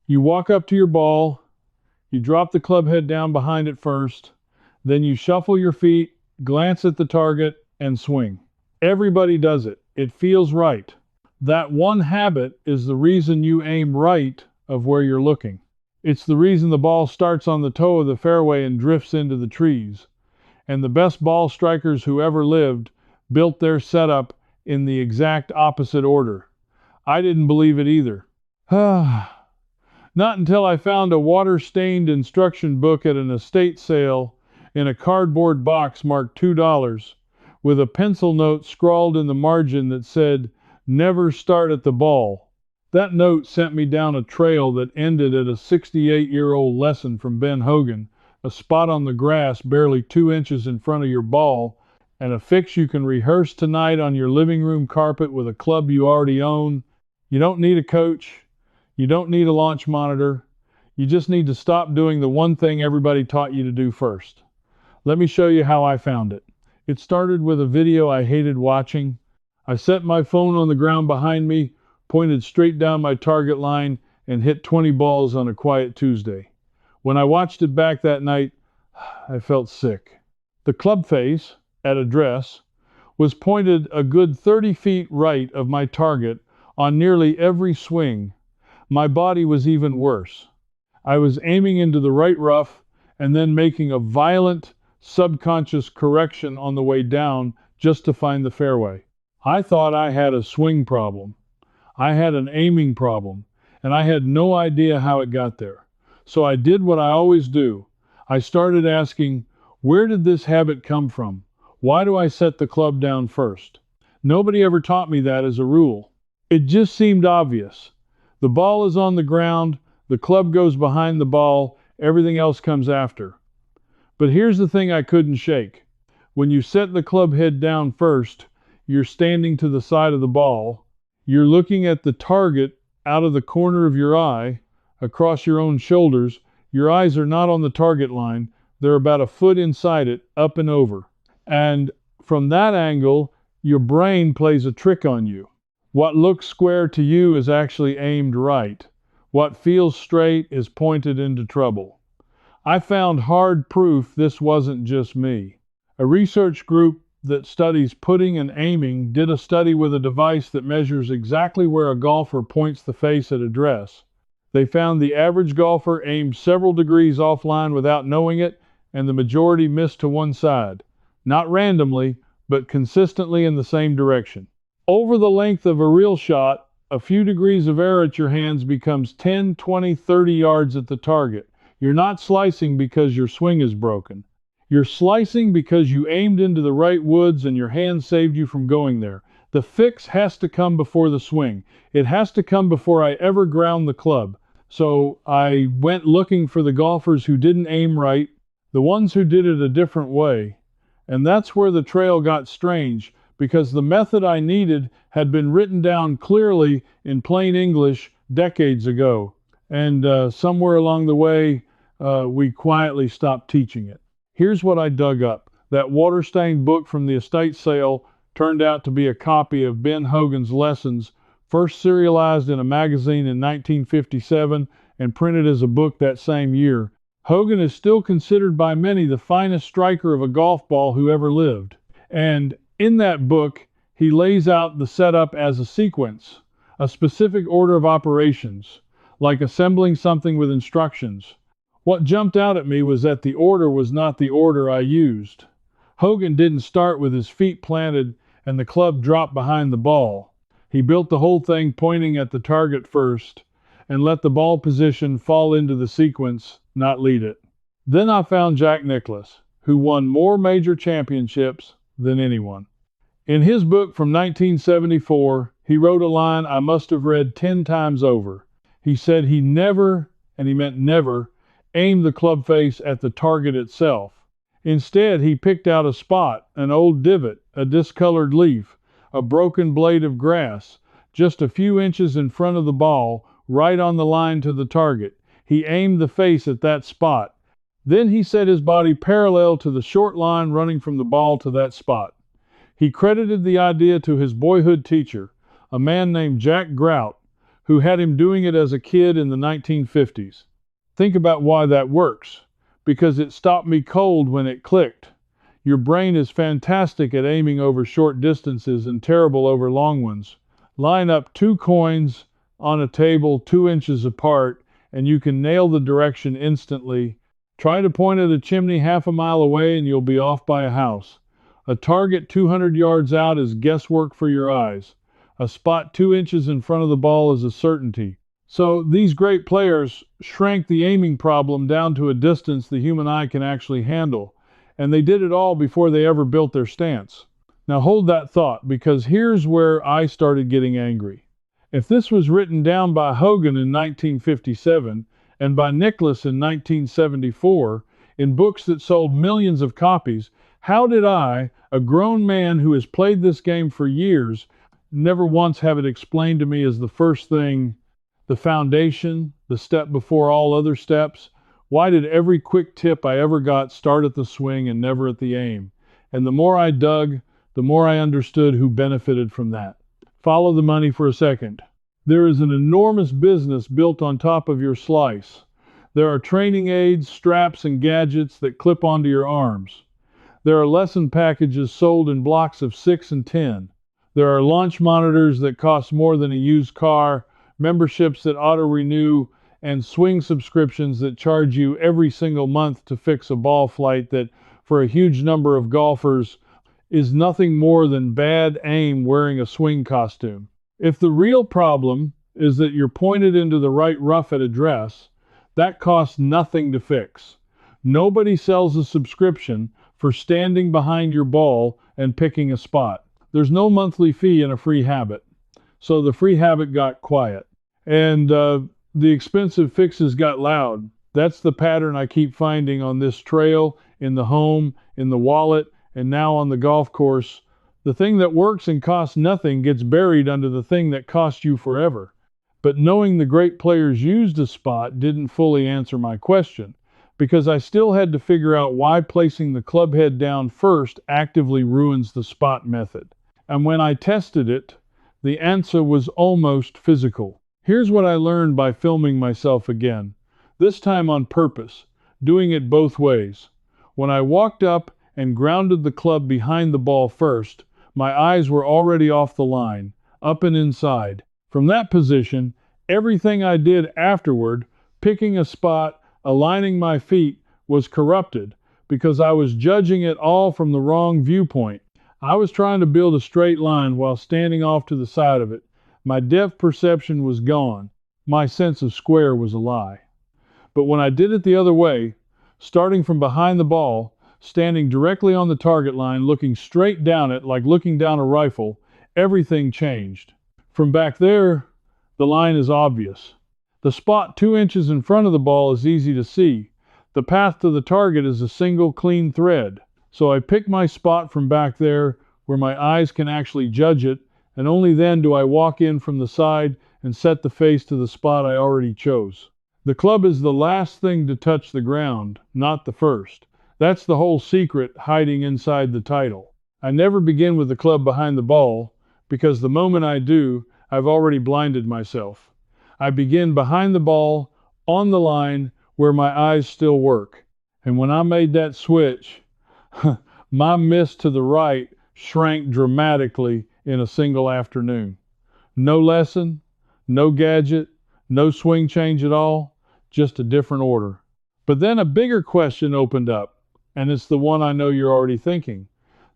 You walk up to your ball, you drop the club head down behind it first, then you shuffle your feet, glance at the target, and swing. Everybody does it. It feels right. That one habit is the reason you aim right of where you're looking. It's the reason the ball starts on the toe of the fairway and drifts into the trees. And the best ball strikers who ever lived built their setup in the exact opposite order. I didn't believe it either. Not until I found a water-stained instruction book at an estate sale in a cardboard box marked $2 with a pencil note scrawled in the margin that said, "Never start at the ball." That note sent me down a trail that ended at a 68-year-old lesson from Ben Hogan, a spot on the grass barely 2 inches in front of your ball, and a fix you can rehearse tonight on your living room carpet with a club you already own. You don't need a coach. You don't need a launch monitor. You just need to stop doing the one thing everybody taught you to do first. Let me show you how I found it. It started with a video I hated watching. I set my phone on the ground behind me, pointed straight down my target line, and hit 20 balls on a quiet Tuesday. When I watched it back that night, I felt sick. The club face, at address, was pointed a good 30 feet right of my target on nearly every swing. My body was even worse. I was aiming into the right rough and then making a violent subconscious correction on the way down just to find the fairway. I thought I had a swing problem. I had an aiming problem, and I had no idea how it got there. So I did what I always do. I started asking, where did this habit come from? Why do I set the club down first? Nobody ever taught me that as a rule. It just seemed obvious. The ball is on the ground, the club goes behind the ball, everything else comes after. But here's the thing I couldn't shake. When you set the club head down first, you're standing to the side of the ball, you're looking at the target out of the corner of your eye, across your own shoulders. Your eyes are not on the target line, they're about a foot inside it, up and over. And from that angle, your brain plays a trick on you. What looks square to you is actually aimed right. What feels straight is pointed into trouble. I found hard proof this wasn't just me. A research group that studies putting and aiming did a study with a device that measures exactly where a golfer points the face at address. They found the average golfer aimed several degrees offline without knowing it, and the majority missed to one side. Not randomly, but consistently in the same direction. Over the length of a real shot, a few degrees of error at your hands becomes 10, 20, 30 yards at the target. You're not slicing because your swing is broken. You're slicing because you aimed into the right woods and your hand saved you from going there. The fix has to come before the swing. It has to come before I ever ground the club. So I went looking for the golfers who didn't aim right, the ones who did it a different way. And that's where the trail got strange, because the method I needed had been written down clearly in plain English decades ago. And somewhere along the way, we quietly stopped teaching it. Here's what I dug up. That water-stained book from the estate sale turned out to be a copy of Ben Hogan's lessons, first serialized in a magazine in 1957 and printed as a book that same year. Hogan is still considered by many the finest striker of a golf ball who ever lived. And in that book, he lays out the setup as a sequence, a specific order of operations, like assembling something with instructions. What jumped out at me was that the order was not the order I used. Hogan didn't start with his feet planted and the club dropped behind the ball. He built the whole thing pointing at the target first and let the ball position fall into the sequence, not lead it. Then I found Jack Nicklaus, who won more major championships than anyone. In his book from 1974, he wrote a line I must have read 10 times over. He said he never, and he meant never, aimed the club face at the target itself. Instead, he picked out a spot, an old divot, a discolored leaf, a broken blade of grass, just a few inches in front of the ball, right on the line to the target. He aimed the face at that spot. Then he set his body parallel to the short line running from the ball to that spot. He credited the idea to his boyhood teacher, a man named Jack Grout, who had him doing it as a kid in the 1950s. Think about why that works. Because it stopped me cold when it clicked. Your brain is fantastic at aiming over short distances and terrible over long ones. Line up two coins on a table 2 inches apart and you can nail the direction instantly. Try to point at a chimney half a mile away and you'll be off by a house. A target 200 yards out is guesswork for your eyes. A spot 2 inches in front of the ball is a certainty. So these great players shrank the aiming problem down to a distance the human eye can actually handle. And they did it all before they ever built their stance. Now hold that thought, because here's where I started getting angry. If this was written down by Hogan in 1957 and by Nicholas in 1974 in books that sold millions of copies, how did I, a grown man who has played this game for years, never once have it explained to me as the first thing, the foundation, the step before all other steps? Why did every quick tip I ever got start at the swing and never at the aim? And the more I dug, the more I understood who benefited from that. Follow the money for a second. There is an enormous business built on top of your slice. There are training aids, straps, and gadgets that clip onto your arms. There are lesson packages sold in blocks of 6 and 10. There are launch monitors that cost more than a used car, memberships that auto-renew, and swing subscriptions that charge you every single month to fix a ball flight that, for a huge number of golfers, is nothing more than bad aim wearing a swing costume. If the real problem is that you're pointed into the right rough at address, that costs nothing to fix. Nobody sells a subscription for standing behind your ball and picking a spot. There's no monthly fee in a free habit. So the free habit got quiet. And the expensive fixes got loud. That's the pattern I keep finding on this trail, in the home, in the wallet, and now on the golf course. The thing that works and costs nothing gets buried under the thing that costs you forever. But knowing the great players used a spot didn't fully answer my question, because I still had to figure out why placing the club head down first actively ruins the spot method. And when I tested it, the answer was almost physical. Here's what I learned by filming myself again, this time on purpose, doing it both ways. When I walked up and grounded the club behind the ball first, my eyes were already off the line, up and inside. From that position, everything I did afterward, picking a spot, aligning my feet, was corrupted, because I was judging it all from the wrong viewpoint. I was trying to build a straight line while standing off to the side of it. My depth perception was gone. My sense of square was a lie. But when I did it the other way, starting from behind the ball, standing directly on the target line, looking straight down it like looking down a rifle, everything changed. From back there, the line is obvious. The spot 2 inches in front of the ball is easy to see. The path to the target is a single clean thread. So I pick my spot from back there where my eyes can actually judge it, and only then do I walk in from the side and set the face to the spot I already chose. The club is the last thing to touch the ground, not the first. That's the whole secret hiding inside the title. I never begin with the club behind the ball, because the moment I do, I've already blinded myself. I begin behind the ball, on the line, where my eyes still work. And when I made that switch, my miss to the right shrank dramatically in a single afternoon. No lesson, no gadget, no swing change at all, just a different order. But then a bigger question opened up, and it's the one I know you're already thinking.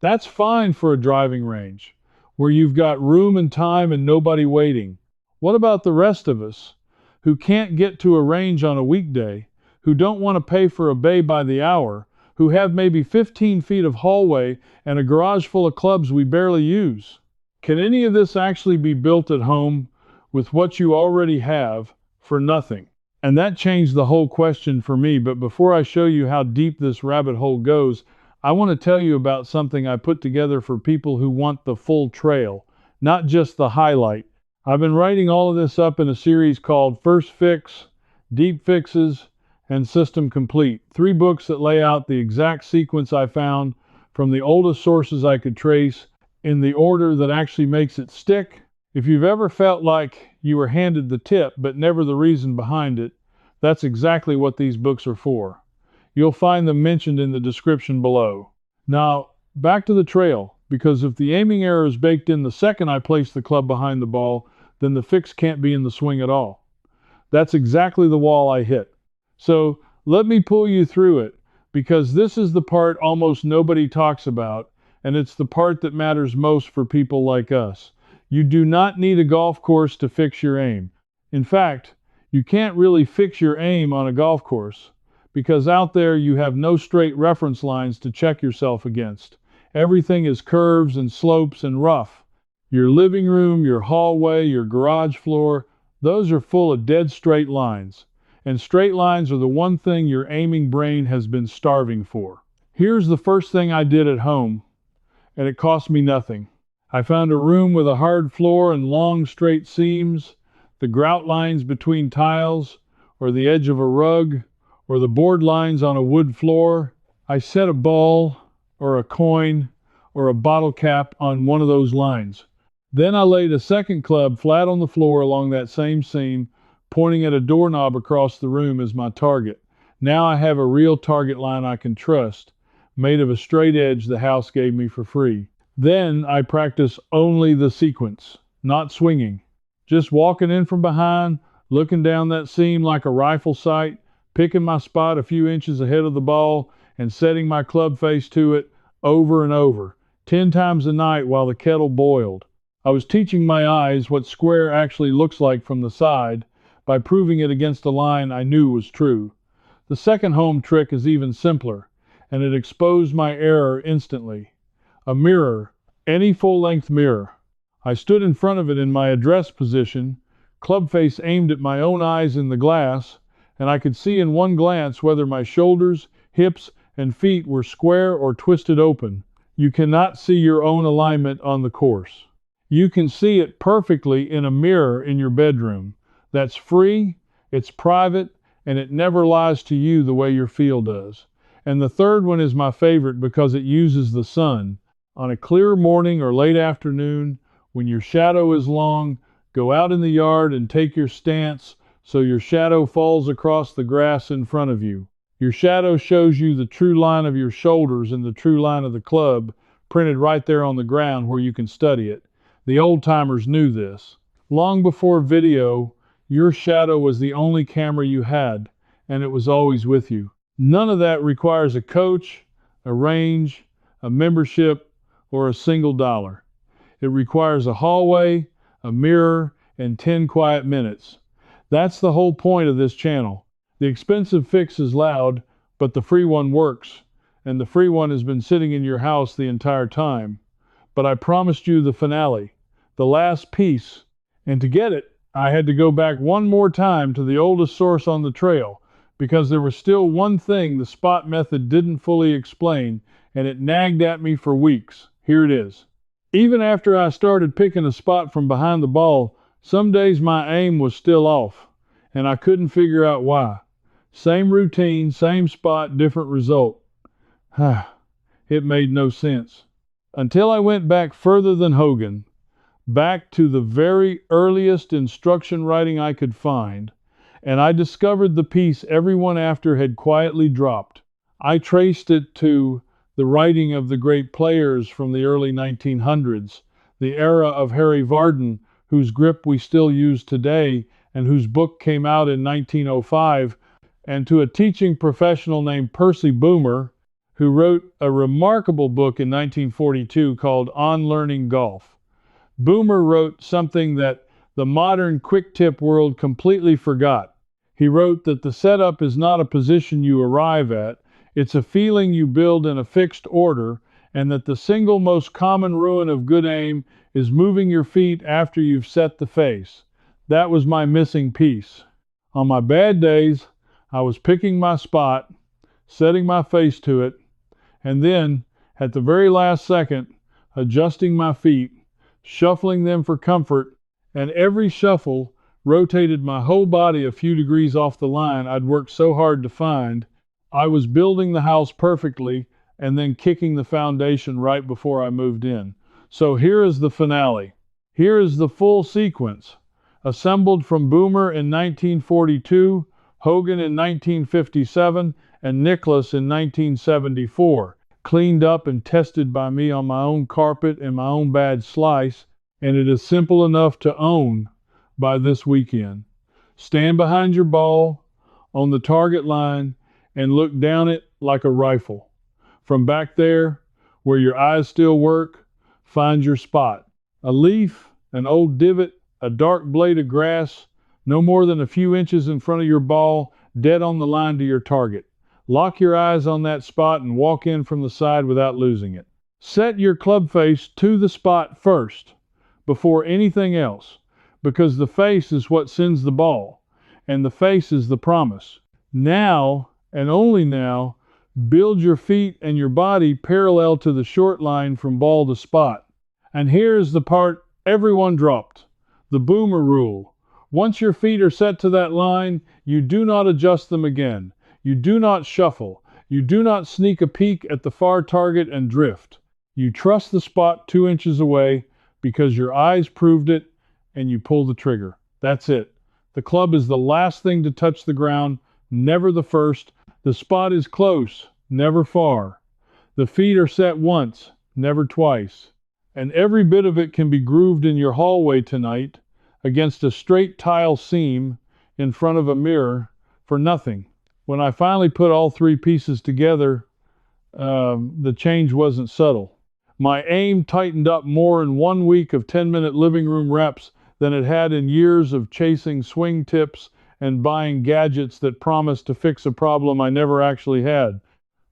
That's fine for a driving range, where you've got room and time and nobody waiting. What about the rest of us, who can't get to a range on a weekday, who don't want to pay for a bay by the hour, who have maybe 15 feet of hallway and a garage full of clubs we barely use? Can any of this actually be built at home with what you already have for nothing? And that changed the whole question for me. But before I show you how deep this rabbit hole goes, I want to tell you about something I put together for people who want the full trail, not just the highlight. I've been writing all of this up in a series called First Fix, Deep Fixes, and System Complete. 3 books that lay out the exact sequence I found from the oldest sources I could trace in the order that actually makes it stick. If you've ever felt like you were handed the tip but never the reason behind it, that's exactly what these books are for. You'll find them mentioned in the description below. Now, back to the trail, because if the aiming error is baked in the second I place the club behind the ball, then the fix can't be in the swing at all. That's exactly the wall I hit. So let me pull you through it, because this is the part almost nobody talks about, and it's the part that matters most for people like us. You do not need a golf course to fix your aim. In fact, you can't really fix your aim on a golf course, because out there you have no straight reference lines to check yourself against. Everything is curves and slopes and rough. Your living room, your hallway, your garage floor, those are full of dead straight lines. And straight lines are the one thing your aiming brain has been starving for. Here's the first thing I did at home, and it cost me nothing. I found a room with a hard floor and long straight seams, the grout lines between tiles, or the edge of a rug, or the board lines on a wood floor. I set a ball, or a coin, or a bottle cap on one of those lines. Then I laid a second club flat on the floor along that same seam, pointing at a doorknob across the room as my target. Now I have a real target line I can trust, made of a straight edge the house gave me for free. Then I practice only the sequence, not swinging. Just walking in from behind, looking down that seam like a rifle sight, picking my spot a few inches ahead of the ball, and setting my club face to it over and over, 10 times a night while the kettle boiled. I was teaching my eyes what square actually looks like from the side by proving it against a line I knew was true. The second home trick is even simpler, and it exposed my error instantly. A mirror, any full-length mirror. I stood in front of it in my address position, club face aimed at my own eyes in the glass, and I could see in one glance whether my shoulders, hips, and feet were square or twisted open. You cannot see your own alignment on the course. You can see it perfectly in a mirror in your bedroom. That's free, it's private, and it never lies to you the way your field does. And the third one is my favorite because it uses the sun. On a clear morning or late afternoon, when your shadow is long, go out in the yard and take your stance so your shadow falls across the grass in front of you. Your shadow shows you the true line of your shoulders and the true line of the club, printed right there on the ground where you can study it. The old-timers knew this. Long before video, your shadow was the only camera you had, and it was always with you. None of that requires a coach, a range, a membership, or a single dollar. It requires a hallway, a mirror, and 10 quiet minutes. That's the whole point of this channel. The expensive fix is loud, but the free one works, and the free one has been sitting in your house the entire time. But I promised you the finale, the last piece, and to get it, I had to go back one more time to the oldest source on the trail, because there was still one thing the spot method didn't fully explain, and it nagged at me for weeks. Here it is. Even after I started picking a spot from behind the ball, some days my aim was still off, and I couldn't figure out why. Same routine, same spot, different result. It made no sense. Until I went back further than Hogan, back to the very earliest instruction writing I could find, and I discovered the piece everyone after had quietly dropped. I traced it to the writing of the great players from the early 1900s, the era of Harry Vardon, whose grip we still use today and whose book came out in 1905, and to a teaching professional named Percy Boomer, who wrote a remarkable book in 1942 called On Learning Golf. Boomer wrote something that the modern quick tip world completely forgot. He wrote that the setup is not a position you arrive at, it's a feeling you build in a fixed order, and that the single most common ruin of good aim is moving your feet after you've set the face. That was my missing piece. On my bad days, I was picking my spot, setting my face to it, and then, at the very last second, adjusting my feet, shuffling them for comfort, and every shuffle rotated my whole body a few degrees off the line I'd worked so hard to find. I was building the house perfectly and then kicking the foundation right before I moved in. So here is the finale. Here is the full sequence. assembled from Boomer in 1942, Hogan in 1957, and Nicholas in 1974. Cleaned up and tested by me on my own carpet and my own bad slice, and it is simple enough to own by this weekend. Stand behind your ball on the target line and look down it like a rifle. From back there, where your eyes still work, find your spot. A leaf, an old divot, a dark blade of grass, no more than a few inches in front of your ball, dead on the line to your target. Lock your eyes on that spot and walk in from the side without losing it. Set your club face to the spot first, before anything else, because the face is what sends the ball, and the face is the promise. Now, and only now, build your feet and your body parallel to the short line from ball to spot. And here's the part everyone dropped, the Boomer rule. Once your feet are set to that line, you do not adjust them again. You do not shuffle. You do not sneak a peek at the far target and drift. You trust the spot 2 inches away because your eyes proved it, and you pull the trigger. That's it. The club is the last thing to touch the ground, never the first. The spot is close, never far. The feet are set once, never twice. And every bit of it can be grooved in your hallway tonight against a straight tile seam in front of a mirror for nothing. When I finally put all three pieces together, the change wasn't subtle. My aim tightened up more in 1 week of 10-minute living room reps than it had in years of chasing swing tips and buying gadgets that promised to fix a problem I never actually had.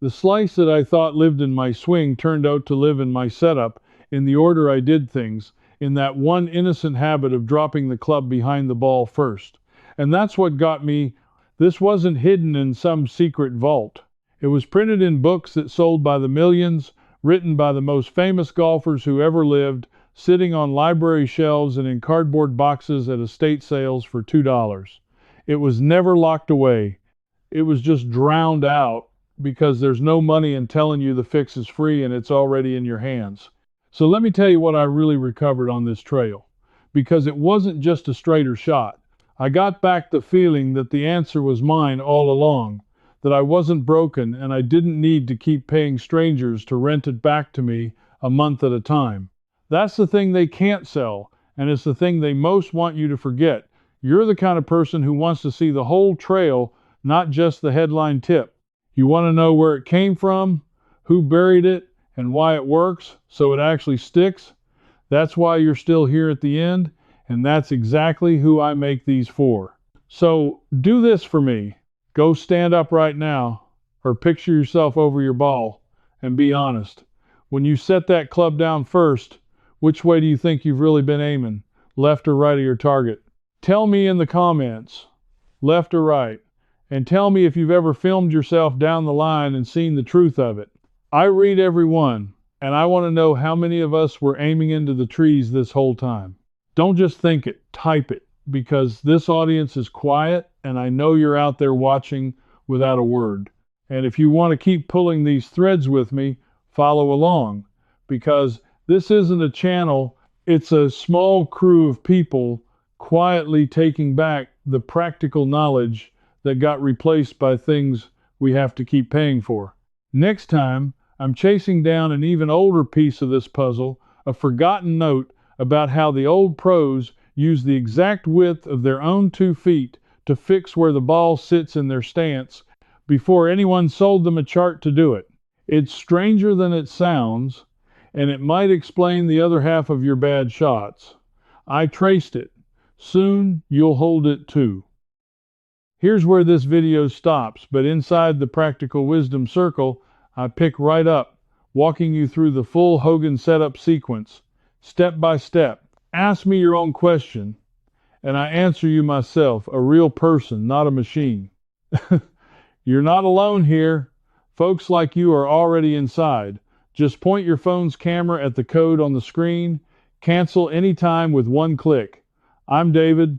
The slice that I thought lived in my swing turned out to live in my setup, in the order I did things, in that one innocent habit of dropping the club behind the ball first. And that's what got me. This wasn't hidden in some secret vault. It was printed in books that sold by the millions, written by the most famous golfers who ever lived, sitting on library shelves and in cardboard boxes at estate sales for $2. It was never locked away. It was just drowned out because there's no money in telling you the fix is free and it's already in your hands. So let me tell you what I really recovered on this trail, because it wasn't just a straighter shot. I got back the feeling that the answer was mine all along, that I wasn't broken and I didn't need to keep paying strangers to rent it back to me a month at a time. That's the thing they can't sell, and it's the thing they most want you to forget. You're the kind of person who wants to see the whole trail, not just the headline tip. You want to know where it came from, who buried it, and why it works, so it actually sticks. That's why you're still here at the end, and that's exactly who I make these for. So do this for me. Go stand up right now, or picture yourself over your ball, and be honest. When you set that club down first, which way do you think you've really been aiming? Left or right of your target? Tell me in the comments, left or right, and tell me if you've ever filmed yourself down the line and seen the truth of it. I read every one, and I want to know how many of us were aiming into the trees this whole time. Don't just think it, type it, because this audience is quiet, and I know you're out there watching without a word. And if you want to keep pulling these threads with me, follow along, because this isn't a channel, it's a small crew of people quietly taking back the practical knowledge that got replaced by things we have to keep paying for. Next time, I'm chasing down an even older piece of this puzzle, a forgotten note about how the old pros use the exact width of their own 2 feet to fix where the ball sits in their stance before anyone sold them a chart to do it. It's stranger than it sounds, and it might explain the other half of your bad shots. I traced it. Soon you'll hold it too. Here's where this video stops, but inside the practical wisdom circle, I pick right up, walking you through the full Hogan setup sequence, step by step. Ask me your own question, and I answer you myself, a real person, not a machine. You're not alone here. Folks like you are already inside. Just point your phone's camera at the code on the screen. Cancel anytime with 1 click. I'm David.